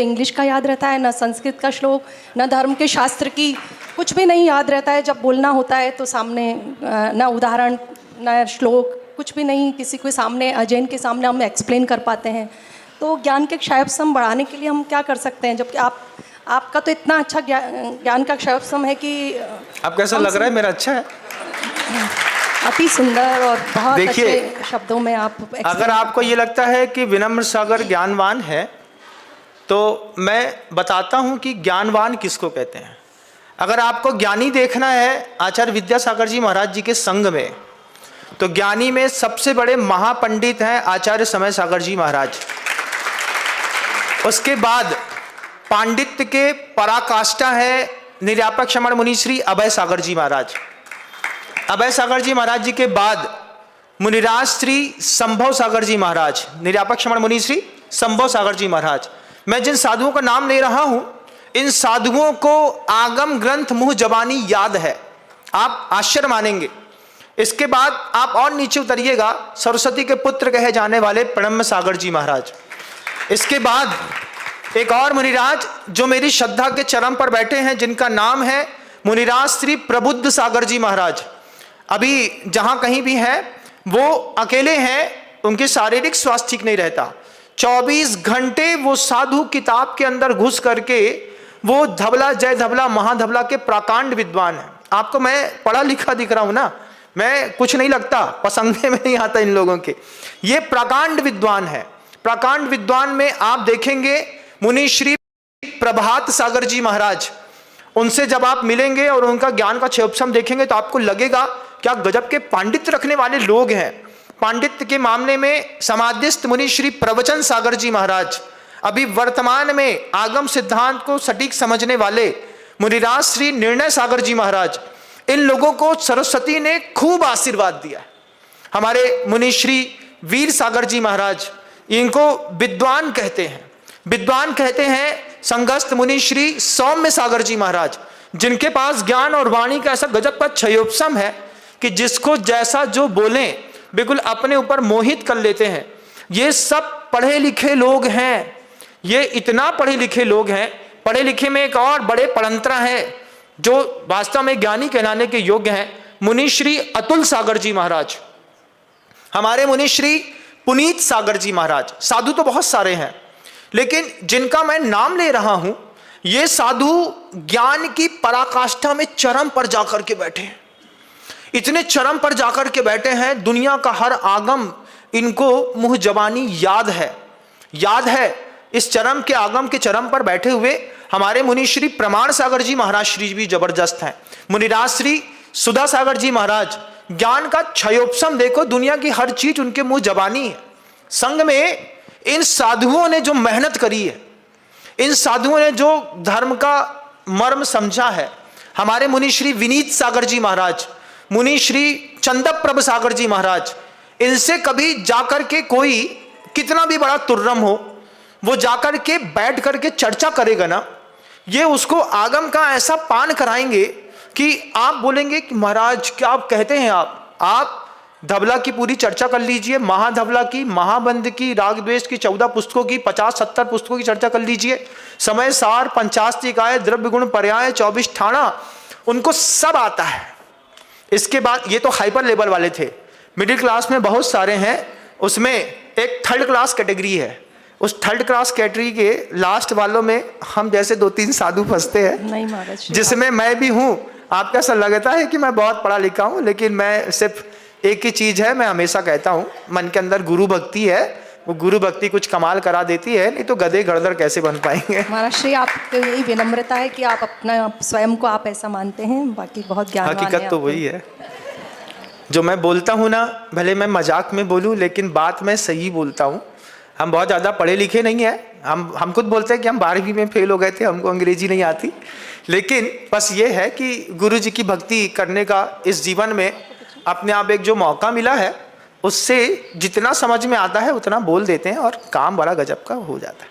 तो इंग्लिश का याद रहता है, ना संस्कृत का श्लोक, ना धर्म के शास्त्र की, कुछ भी नहीं याद रहता है। जब बोलना होता है तो सामने ना उदाहरण ना श्लोक, कुछ भी नहीं किसी के सामने, अजैन के सामने हम एक्सप्लेन कर पाते हैं। तो ज्ञान के क्षयपसम बढ़ाने के लिए हम क्या कर सकते हैं, जबकि आपका तो इतना अच्छा ज्ञान का क्षयपसम है कि आप कैसा लग रहा है? मेरा अच्छा है, अति सुंदर और बहुत अच्छे शब्दों में आप। अगर आपको ये लगता है कि विनम्र सागर ज्ञानवान है तो मैं बताता हूं कि ज्ञानवान किसको कहते हैं। अगर आपको ज्ञानी देखना है आचार्य विद्यासागर जी महाराज जी के संग में, तो ज्ञानी में सबसे बड़े महापंडित हैं आचार्य समय सागर जी महाराज। उसके बाद पांडित्य के पराकाष्ठा है निर्यापक श्रमण मुनि श्री अभय सागर जी महाराज। अभय सागर जी महाराज जी के बाद मुनिराज श्री संभव सागर जी महाराज, निर्यापक श्रमण मुनि श्री संभव सागर जी महाराज। मैं जिन साधुओं का नाम ले रहा हूं, इन साधुओं को आगम ग्रंथ मुंह जबानी याद है, आप आश्चर्य मानेंगे। इसके बाद आप और नीचे उतरिएगा, सरस्वती के पुत्र कहे जाने वाले प्रणम्य सागर जी महाराज। इसके बाद एक और मुनिराज जो मेरी श्रद्धा के चरम पर बैठे हैं, जिनका नाम है मुनिराज श्री प्रबुद्ध सागर जी महाराज। अभी जहां कहीं भी है वो अकेले हैं, उनके शारीरिक स्वास्थ्य ठीक नहीं रहता। 24 घंटे वो साधु किताब के अंदर घुस करके वो धबला जय धबला महाधबला के प्रकांड विद्वान है। आपको मैं पढ़ा लिखा दिख रहा हूं ना, मैं कुछ नहीं लगता, पसंदे में नहीं आता इन लोगों के। ये प्रकांड विद्वान है। प्रकांड विद्वान में आप देखेंगे मुनि श्री प्रभात सागर जी महाराज। उनसे जब आप मिलेंगे और उनका ज्ञान का क्षयपसम देखेंगे तो आपको लगेगा क्या गजब के पांडित्य रखने वाले लोग हैं। पांडित्य के मामले में समाधिस्थ मुनि श्री प्रवचन सागर जी महाराज। अभी वर्तमान में आगम सिद्धांत को सटीक समझने वाले मुनिराज श्री निर्णय सागर जी महाराज। इन लोगों को सरस्वती ने खूब आशीर्वाद दिया। हमारे मुनि श्री वीर सागर जी महाराज, इनको विद्वान कहते हैं। विद्वान कहते हैं संगस्थ मुनि श्री सौम्य सागर जी महाराज, जिनके पास ज्ञान और वाणी का ऐसा गजब का क्षयोपसम है कि जिसको जैसा जो बोले बिल्कुल अपने ऊपर मोहित कर लेते हैं। ये सब पढ़े लिखे लोग हैं, ये इतना पढ़े लिखे लोग हैं। पढ़े लिखे में एक और बड़े पढ़ंतरा हैं जो वास्तव में ज्ञानी कहलाने के योग्य हैं, मुनि श्री अतुल सागर जी महाराज। हमारे मुनि श्री पुनीत सागर जी महाराज। साधु तो बहुत सारे हैं, लेकिन जिनका मैं नाम ले रहा हूं, ये साधु ज्ञान की पराकाष्ठा में चरम पर जाकर के बैठे हैं। इतने चरम पर जाकर के बैठे हैं, दुनिया का हर आगम इनको मुंह जबानी याद है, याद है। इस चरम के आगम के चरम पर बैठे हुए हमारे मुनि श्री प्रमाण सागर जी महाराज श्री भी जबरदस्त हैं। मुनिराज श्री सुधा सागर जी महाराज। ज्ञान का क्षयोपसम देखो, दुनिया की हर चीज उनके मुंह जबानी है। संग में इन साधुओं ने जो मेहनत करी है, इन साधुओं ने जो धर्म का मर्म समझा है, हमारे मुनि श्री विनीत सागर जी महाराज, मुनि श्री चंदप्रभ सागर जी महाराज। इनसे कभी जाकर के कोई कितना भी बड़ा तुर्रम हो, वो जाकर के बैठ करके चर्चा करेगा ना, ये उसको आगम का ऐसा पान कराएंगे कि आप बोलेंगे कि महाराज क्या आप कहते हैं। आप धबला की पूरी चर्चा कर लीजिए, महाधबला की, महाबंध की, राग द्वेष की 14 पुस्तकों की, 50-70 पुस्तकों की चर्चा कर लीजिए। समय सार, पंचास्तिकाय, द्रव्य गुण पर्याय, 24 ठाणा, उनको सब आता है। इसके बाद ये तो हाइपर लेवल वाले थे। मिडिल क्लास में बहुत सारे हैं, उसमें एक थर्ड क्लास कैटेगरी है। उस थर्ड क्लास कैटेगरी के लास्ट वालों में हम जैसे 2-3 साधु फंसते हैं, जिसमें मैं भी हूं। आपको ऐसा लगता है कि मैं बहुत पढ़ा लिखा हूं, लेकिन मैं सिर्फ एक ही चीज है, मैं हमेशा कहता हूं, मन के अंदर गुरु भक्ति है। वो गुरु भक्ति कुछ कमाल करा देती है, नहीं तो गधे गड़दड़ कैसे बन पाएंगे। महाराज श्री, आपको यही विनम्रता है कि आप अपना स्वयं को आप ऐसा मानते हैं, बाकी बहुत ज्ञानवान है। हकीकत तो वही है। जो मैं बोलता हूं ना, भले मैं मजाक में बोलूं, लेकिन बात मैं सही बोलता हूं। हम बहुत ज़्यादा पढ़े लिखे नहीं हैं। हम खुद बोलते हैं कि हम 12वीं में फेल हो गए थे, हमको अंग्रेजी नहीं आती। लेकिन बस ये है कि गुरु जी की भक्ति करने का इस जीवन में अपने आप एक जो मौका मिला है, उससे जितना समझ में आता है उतना बोल देते हैं और काम बड़ा गजब का हो जाता है।